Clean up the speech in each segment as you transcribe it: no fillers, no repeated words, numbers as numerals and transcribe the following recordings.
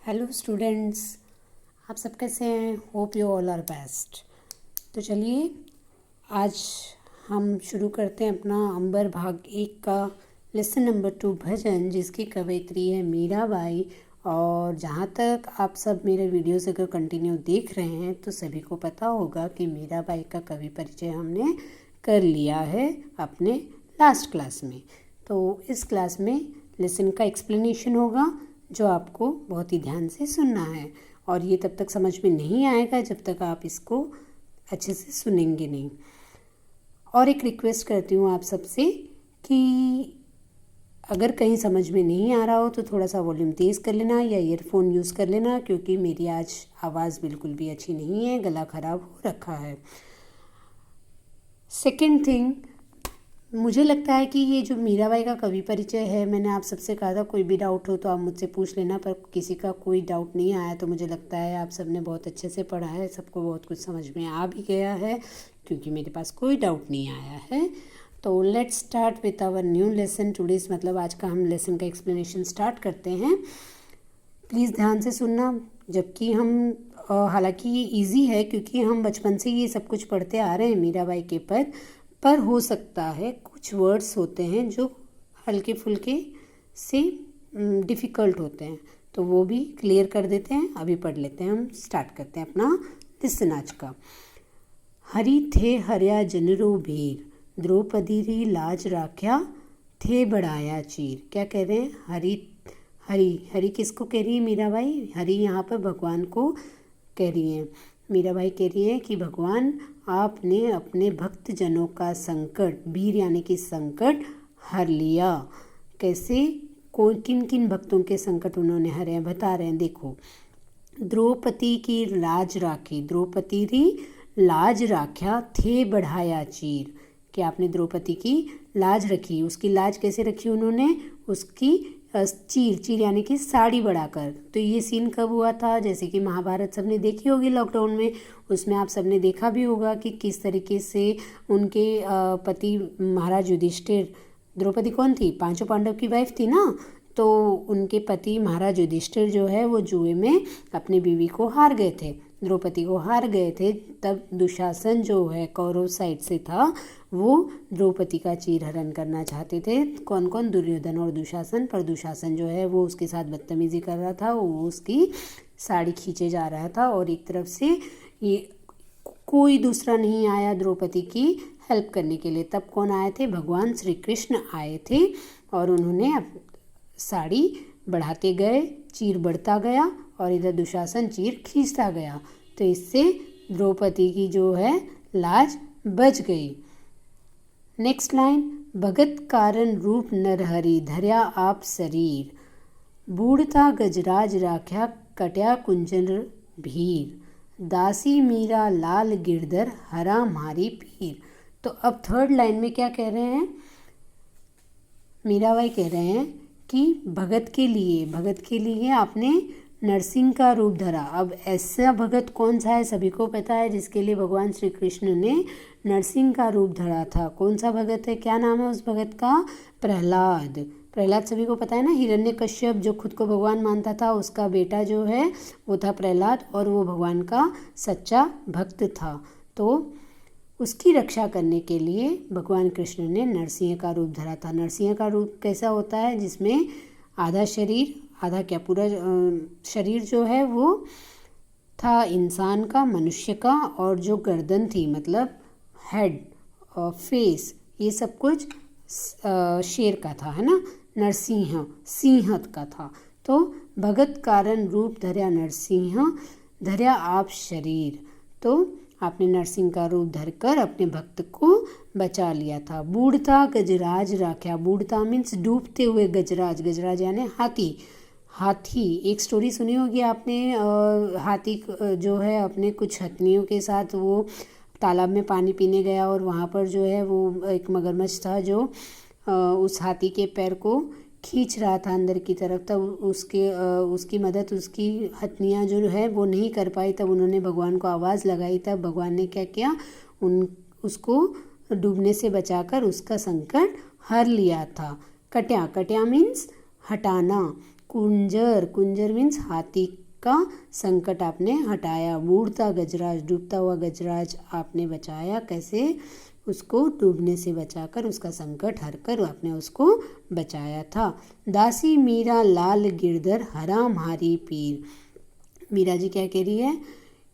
Hello students, आप सब कैसे हैं? Hope you all are best. तो चलिए आज हम शुरू करते हैं अपना अंबर भाग 1 का लेसन नंबर 2 भजन, जिसकी कवयित्री है मीराबाई। और जहाँ तक आप सब मेरे वीडियोस अगर कंटिन्यू देख रहे हैं तो सभी को पता होगा कि मीराबाई का कवि परिचय हमने कर लिया है अपने लास्ट क्लास में। तो इस क्लास में लेसन का एक्सप्लेनेशन होगा जो आपको बहुत ही ध्यान से सुनना है, और ये तब तक समझ में नहीं आएगा जब तक आप इसको अच्छे से सुनेंगे नहीं। और एक रिक्वेस्ट करती हूँ आप सबसे कि अगर कहीं समझ में नहीं आ रहा हो तो थोड़ा सा वॉल्यूम तेज़ कर लेना या ईयरफोन यूज़ कर लेना, क्योंकि मेरी आज आवाज़ बिल्कुल भी अच्छी नहीं है, गला ख़राब हो रखा है। सेकेंड थिंग, मुझे लगता है कि ये जो मीराबाई का कवि परिचय है, मैंने आप सबसे कहा था कोई भी डाउट हो तो आप मुझसे पूछ लेना, पर किसी का कोई डाउट नहीं आया। तो मुझे लगता है आप सबने बहुत अच्छे से पढ़ा है, सबको बहुत कुछ समझ में आ भी गया है, क्योंकि मेरे पास कोई डाउट नहीं आया है। तो let's start with our new lesson today's, मतलब आज का हम लेसन का एक्सप्लेनेशन स्टार्ट करते हैं। प्लीज़ ध्यान से सुनना, जबकि हम हालांकि ये ईजी है क्योंकि हम बचपन से ये सब कुछ पढ़ते आ रहे हैं मीराबाई के पर हो सकता है कुछ वर्ड्स होते हैं जो हल्के फुल्के से डिफ़िकल्ट होते हैं, तो वो भी क्लियर कर देते हैं। अभी पढ़ लेते हैं, हम स्टार्ट करते हैं अपना लेसन आज का। हरि थे हर्या जनरो भीर, द्रौपदी री लाज राख्या, थे बढ़ाया चीर। क्या कह रहे हैं? हरि किसको कह रही है मीराबाई? हरि यहाँ पर भगवान को कह रही हैं। मीराबाई कह रही है कि भगवान आपने अपने भक्त जनों का संकट, भीर यानी कि संकट, हर लिया। कैसे? किन किन भक्तों के संकट उन्होंने हरे हैं, बता रहे हैं। देखो, द्रौपदी की लाज राखी, द्रौपदी री लाज राख्या, थे बढ़ाया चीर। कि आपने द्रौपदी की लाज रखी। उसकी लाज कैसे रखी उन्होंने? उसकी चीर यानी कि साड़ी बढ़ाकर। तो ये सीन कब हुआ था? जैसे कि महाभारत सबने देखी होगी लॉकडाउन में, उसमें आप सबने देखा भी होगा कि किस तरीके से उनके पति महाराज युधिष्ठिर, द्रौपदी कौन थी? पांचों पांडव की वाइफ थी ना, तो उनके पति महाराज युधिष्ठिर जो है वो जुए में अपनी बीवी को हार गए थे, द्रौपदी को हार गए थे। तब दुशासन जो है कौरव साइड से था, वो द्रौपदी का चीरहरण करना चाहते थे। कौन कौन? दुर्योधन और दुशासन। पर दुशासन जो है वो उसके साथ बदतमीजी कर रहा था, वो उसकी साड़ी खींचे जा रहा था, और एक तरफ से ये कोई दूसरा नहीं आया द्रौपदी की हेल्प करने के लिए। तब कौन आए थे? भगवान श्री कृष्ण आए थे, और उन्होंने साड़ी बढ़ाते गए, चीर बढ़ता गया, और इधर दुशासन चीर खींचता गया। तो इससे द्रौपदी की जो है लाज बच गई। नेक्स्ट लाइन, भगत कारण रूप नरहरि, धर्या आप शरीर, बूढ़ता गजराज राख्या, कट्या कुंजन भीर, दासी मीरा लाल गिरधर, हरा मारी पीर। तो अब थर्ड लाइन में क्या कह रहे हैं? मीराबाई कह रहे हैं कि भगत के लिए आपने नरसिंह का रूप धरा। अब ऐसा भगत कौन सा है? सभी को पता है, जिसके लिए भगवान श्री कृष्ण ने नरसिंह का रूप धरा था। कौन सा भगत है? क्या नाम है उस भगत का? प्रहलाद। प्रहलाद सभी को पता है ना, हिरण्यकश्यप जो खुद को भगवान मानता था, उसका बेटा जो है वो था प्रहलाद, और वो भगवान का सच्चा भक्त था। तो उसकी रक्षा करने के लिए भगवान कृष्ण ने नरसिंह का रूप धरा था। नरसिंह का रूप कैसा होता है? जिसमें आधा शरीर, आधा क्या पूरा शरीर जो है वो था इंसान का, मनुष्य का, और जो गर्दन थी मतलब हेड और फेस, ये सब कुछ शेर का था, है ना। नरसिंह सिंह का था। तो भगत कारण रूप धर्या नरसिंह, धर्या आप शरीर। तो आपने नरसिंह का रूप धरकर अपने भक्त को बचा लिया था। बूढ़ता गजराज राख्या, बूढ़ता मीन्स डूबते हुए गजराज, गजराज यानी हाथी। एक स्टोरी सुनी होगी आपने, हाथी जो है अपने कुछ हथनियों के साथ वो तालाब में पानी पीने गया, और वहाँ पर जो है वो एक मगरमच्छ था जो उस हाथी के पैर को खींच रहा था अंदर की तरफ। तब उसकी मदद उसकी हथनियाँ जो है वो नहीं कर पाई। तब उन्होंने भगवान को आवाज़ लगाई। तब भगवान ने क्या किया? उसको डूबने से बचाकर उसका संकट हर लिया था। कट्या मीन्स हटाना। कुंजर, कुंजर मीन्स हाथी का संकट आपने हटाया। बूढ़ता गजराज, डूबता हुआ गजराज आपने बचाया। कैसे? उसको डूबने से बचाकर, उसका संकट हर कर आपने उसको बचाया था। दासी मीरा लाल गिरधर हरा म्हारी पीर। मीरा जी क्या कह रही है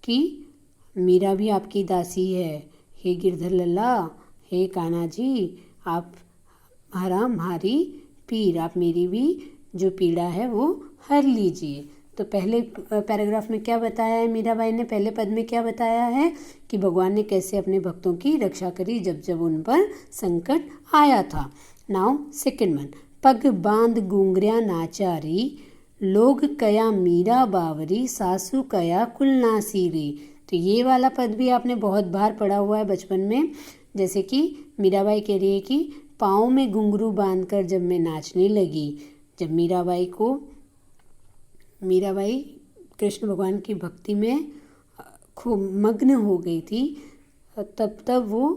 कि मीरा भी आपकी दासी है। हे गिरधर लल्ला, हे कान्हा जी, आप हरा म्हारी पीर, आप मेरी भी जो पीड़ा है वो हर लीजिए। तो पहले पैराग्राफ में क्या बताया है मीराबाई ने? पहले पद में क्या बताया है कि भगवान ने कैसे अपने भक्तों की रक्षा करी जब जब उन पर संकट आया था। नाउ सेकंड वन, पग बांध गुंगरिया नाचारी, लोग कया मीरा बावरी, सासू कया कुलनासीरी। तो ये वाला पद भी आपने बहुत बार पढ़ा हुआ है बचपन में। जैसे कि मीराबाई कह रही है कि पाँव में घुंघरू बांधकर जब मैं नाचने लगी, जब मीराबाई कृष्ण भगवान की भक्ति में खूब मग्न हो गई थी, तब वो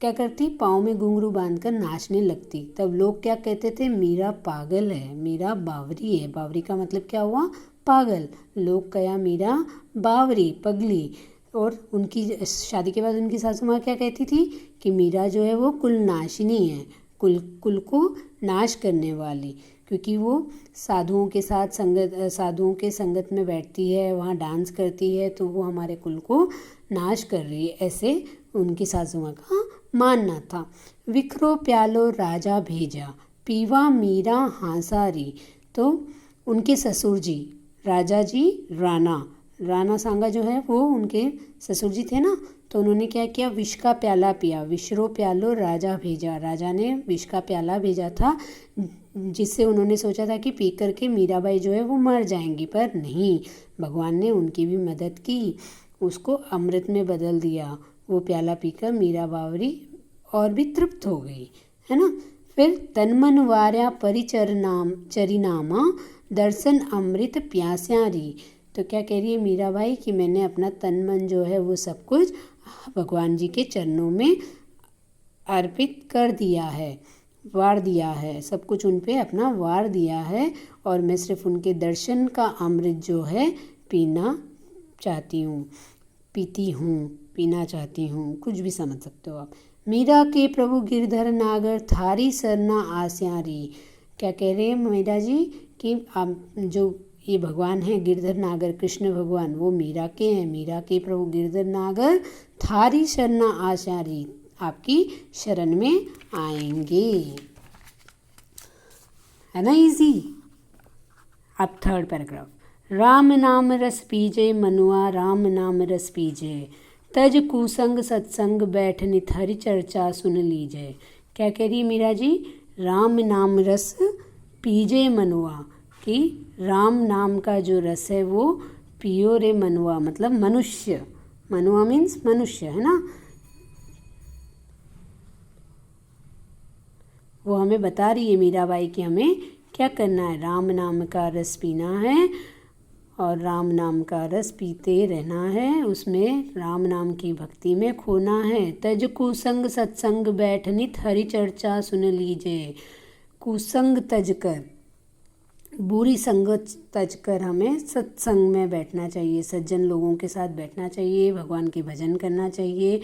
क्या करती? पाँव में घुंघरू बांधकर नाचने लगती। तब लोग क्या कहते थे? मीरा पागल है, मीरा बावरी है। बावरी का मतलब क्या हुआ? पागल। लोग कया मीरा बावरी, पगली। और उनकी शादी के बाद उनकी सासू माँ क्या कहती थी कि मीरा जो है वो कुलनाशिनी है, कुल को नाश करने वाली, क्योंकि वो साधुओं के संगत में बैठती है, वहाँ डांस करती है, तो वो हमारे कुल को नाश कर रही है। ऐसे उनकी सासू माँ का मानना था। विखरो प्यालो राजा भेजा, पीवा मीरा हांसारी। तो उनके ससुर जी, राजा जी राणा सांगा जो है वो उनके ससुर जी थे ना, तो उन्होंने क्या किया? विष का प्याला पिया। विश्रो प्यालो राजा भेजा, राजा ने विष का प्याला भेजा था, जिससे उन्होंने सोचा था कि पी करके मीराबाई जो है वो मर जाएंगी, पर नहीं, भगवान ने उनकी भी मदद की, उसको अमृत में बदल दिया। वो प्याला पीकर मीरा बावरी और भी तृप्त हो गई, है ना। फिर तनमन वार्या चरिनामा, दर्शन अमृत प्यास्यारी। तो क्या कह रही है मीराबाई कि मैंने अपना तन मन जो है वो सब कुछ भगवान जी के चरणों में अर्पित कर दिया है, वार दिया है, सब कुछ उन पे अपना वार दिया है, और मैं सिर्फ उनके दर्शन का अमृत जो है पीना चाहती हूँ, पीना चाहती हूँ, कुछ भी समझ सकते हो आप। मीरा के प्रभु गिरधर नागर, थारी सरना आस्यारी। क्या कह रहे हैं मीरा जी कि आप जो ये भगवान हैं गिरधर नागर, कृष्ण भगवान, वो मीरा के हैं। मीरा के प्रभु गिरधर नागर, थारी शरणा आचारी, आपकी शरण में आएंगे, है ना। इजी। अब थर्ड पैराग्राफ, राम नाम रस पीजे मनुआ, राम नाम रस पीजे, तज कुसंग सत्संग बैठ नित हरि चर्चा सुन लीजे। क्या कह रही है मीरा जी? राम नाम रस पीजे मनुआ, कि राम नाम का जो रस है वो पियो रे मनुआ, मतलब मनुष्य, मनुआ मीन्स मनुष्य, है ना। वो हमें बता रही है मीराबाई कि हमें क्या करना है, राम नाम का रस पीना है, और राम नाम का रस पीते रहना है, उसमें राम नाम की भक्ति में खोना है। तज कुसंग सत्संग बैठ नित हरि चर्चा सुन लीजे। कुसंग तज कर, बुरी संगत तज कर हमें सत्संग में बैठना चाहिए, सज्जन लोगों के साथ बैठना चाहिए, भगवान के भजन करना चाहिए,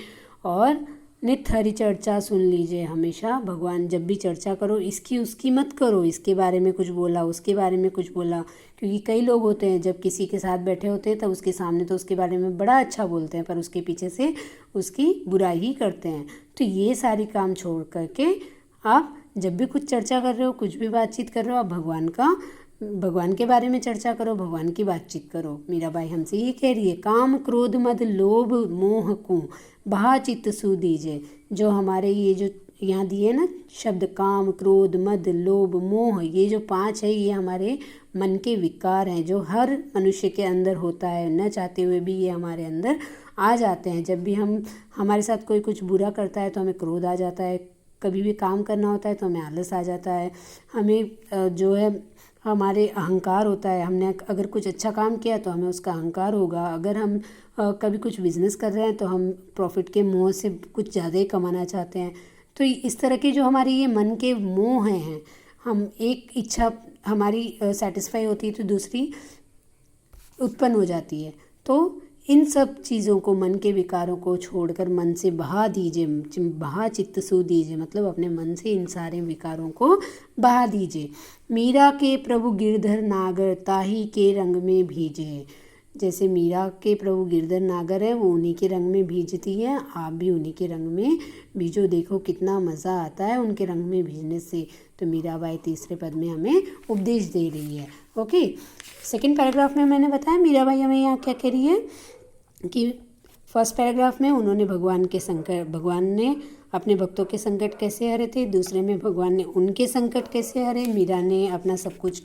और नित हरि चर्चा सुन लीजिए। हमेशा भगवान जब भी चर्चा करो, इसकी उसकी मत करो, इसके बारे में कुछ बोला, उसके बारे में कुछ बोला, क्योंकि कई लोग होते हैं जब किसी के साथ बैठे होते हैं तब उसके सामने तो उसके बारे में बड़ा अच्छा बोलते हैं, पर उसके पीछे से उसकी बुराई ही करते हैं। तो ये सारी काम छोड़ करके आप जब भी कुछ चर्चा कर रहे हो, कुछ भी बातचीत कर रहे हो, आप भगवान के बारे में चर्चा करो, भगवान की बातचीत करो। मीराबाई हमसे ये कह रही है, काम क्रोध मद लोभ मोह को बहा चित्त सु दीजिए। जो हमारे ये जो यहाँ दिए ना शब्द, काम क्रोध मद लोभ मोह, ये जो 5 है, ये हमारे मन के विकार हैं, जो हर मनुष्य के अंदर होता है, न चाहते हुए भी ये हमारे अंदर आ जाते हैं। जब भी हमारे साथ कोई कुछ बुरा करता है तो हमें क्रोध आ जाता है, कभी भी काम करना होता है तो हमें आलस आ जाता है, हमें जो है हमारे अहंकार होता है, हमने अगर कुछ अच्छा काम किया तो हमें उसका अहंकार होगा, अगर हम कभी कुछ बिजनेस कर रहे हैं तो हम प्रॉफिट के मोह से कुछ ज़्यादा ही कमाना चाहते हैं। तो इस तरह के जो हमारे ये मन के मोह हैं, हम एक इच्छा हमारी सेटिस्फाई होती है तो दूसरी उत्पन्न हो जाती है। तो इन सब चीज़ों को, मन के विकारों को छोड़कर मन से बहा दीजिए, बहा चित्त सो दीजिए, मतलब अपने मन से इन सारे विकारों को बहा दीजिए। मीरा के प्रभु गिरधर नागर ताही के रंग में भीजे। जैसे मीरा के प्रभु गिरधर नागर है, वो उन्हीं के रंग में भीजती है, आप भी उन्हीं के रंग में भीजो। देखो कितना मज़ा आता है उनके रंग में भीजने से। तो मीराबाई तीसरे पद में हमें उपदेश दे रही है। ओके, सेकंड पैराग्राफ में मैंने बताया मीराबाई हमें यहाँ क्या कह रही है कि फर्स्ट पैराग्राफ में उन्होंने भगवान ने अपने भक्तों के संकट कैसे हरे थे, दूसरे में भगवान ने उनके संकट कैसे हरे, मीरा ने अपना सब कुछ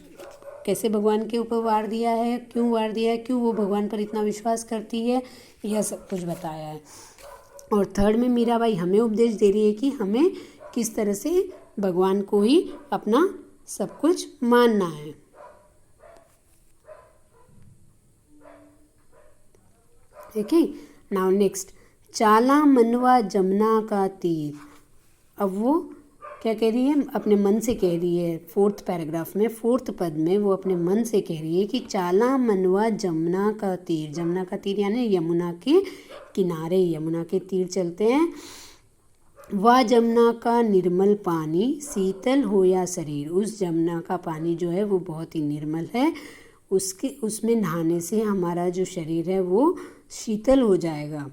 कैसे भगवान के ऊपर वार दिया है, क्यों वार दिया है, क्यों वो भगवान पर इतना विश्वास करती है, यह सब कुछ बताया है। और थर्ड में मीराबाई हमें उपदेश दे रही है कि हमें किस तरह से भगवान को ही अपना सब कुछ मानना है। ठीक है, नाउ नेक्स्ट, चाला मनवा जमुना का तीर। अब वो क्या कह रही है, अपने मन से कह रही है। फोर्थ पैराग्राफ में फोर्थ पद में वो अपने मन से कह रही है कि चाला मनवा जमुना का तीर। जमुना का तीर यानी यमुना के किनारे, यमुना के तीर चलते हैं। वह जमुना का निर्मल पानी शीतल हो या शरीर। उस जमुना का पानी जो है वो बहुत ही निर्मल है, उसमें नहाने से हमारा जो शरीर है वो शीतल हो जाएगा।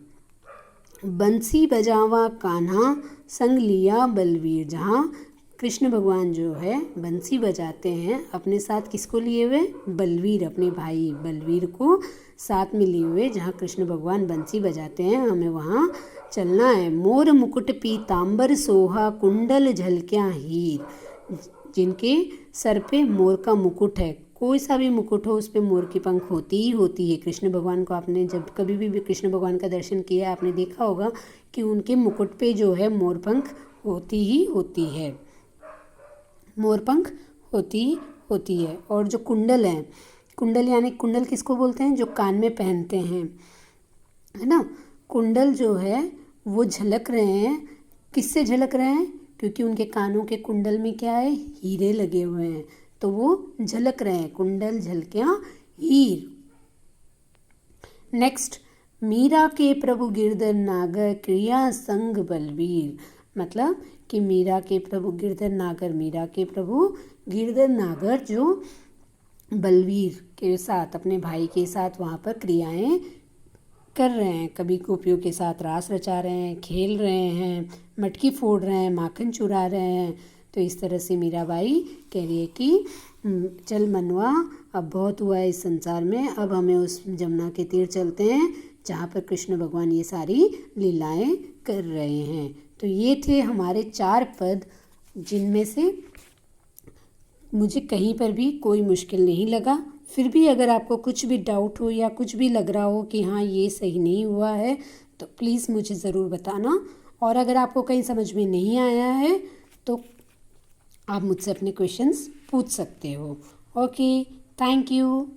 बंसी बजावा कान्हा संग लिया बलवीर। जहाँ कृष्ण भगवान जो है बंसी बजाते हैं, अपने साथ किसको लिए हुए, बलवीर, अपने भाई बलवीर को साथ में लिए हुए। जहाँ कृष्ण भगवान बंसी बजाते हैं हमें वहाँ चलना है। मोर मुकुट पीतांबर सोहा कुंडल झलकियाँ हीर। जिनके सर पे मोर का मुकुट है, कोई सा भी मुकुट हो उस पर मोर की पंख होती ही होती है। कृष्ण भगवान को आपने जब कभी भी कृष्ण भगवान का दर्शन किया है, आपने देखा होगा कि उनके मुकुट पे जो है मोर पंख होती ही होती है, मोर पंख होती है। और जो कुंडल है, कुंडल यानी कुंडल किसको बोलते हैं, जो कान में पहनते हैं, है ना। कुंडल जो है वो झलक रहे हैं, किससे झलक रहे हैं, क्योंकि उनके कानों के कुंडल में क्या है, हीरे लगे हुए हैं, तो वो झलक रहे हैं। कुंडल झलकियाँ हीर। नेक्स्ट, मीरा के प्रभु गिरधर नागर क्रिया संग बलवीर। मतलब कि मीरा के प्रभु गिरधर नागर, मीरा के प्रभु गिरधर नागर जो बलवीर के साथ, अपने भाई के साथ वहाँ पर क्रियाएं कर रहे हैं। कभी गोपियों के साथ रास रचा रहे हैं, खेल रहे हैं, मटकी फोड़ रहे हैं, माखन चुरा रहे हैं। तो इस तरह से मीराबाई कह रही है कि चल मनवा, अब बहुत हुआ है इस संसार में, अब हमें उस जमुना के तीर चलते हैं जहाँ पर कृष्ण भगवान ये सारी लीलाएं कर रहे हैं। तो ये थे हमारे 4 पद, जिनमें से मुझे कहीं पर भी कोई मुश्किल नहीं लगा। फिर भी अगर आपको कुछ भी डाउट हो या कुछ भी लग रहा हो कि हाँ ये सही नहीं हुआ है, तो प्लीज़ मुझे ज़रूर बताना। और अगर आपको कहीं समझ में नहीं आया है तो आप मुझसे अपने क्वेश्चंस पूछ सकते हो। Okay, thank you.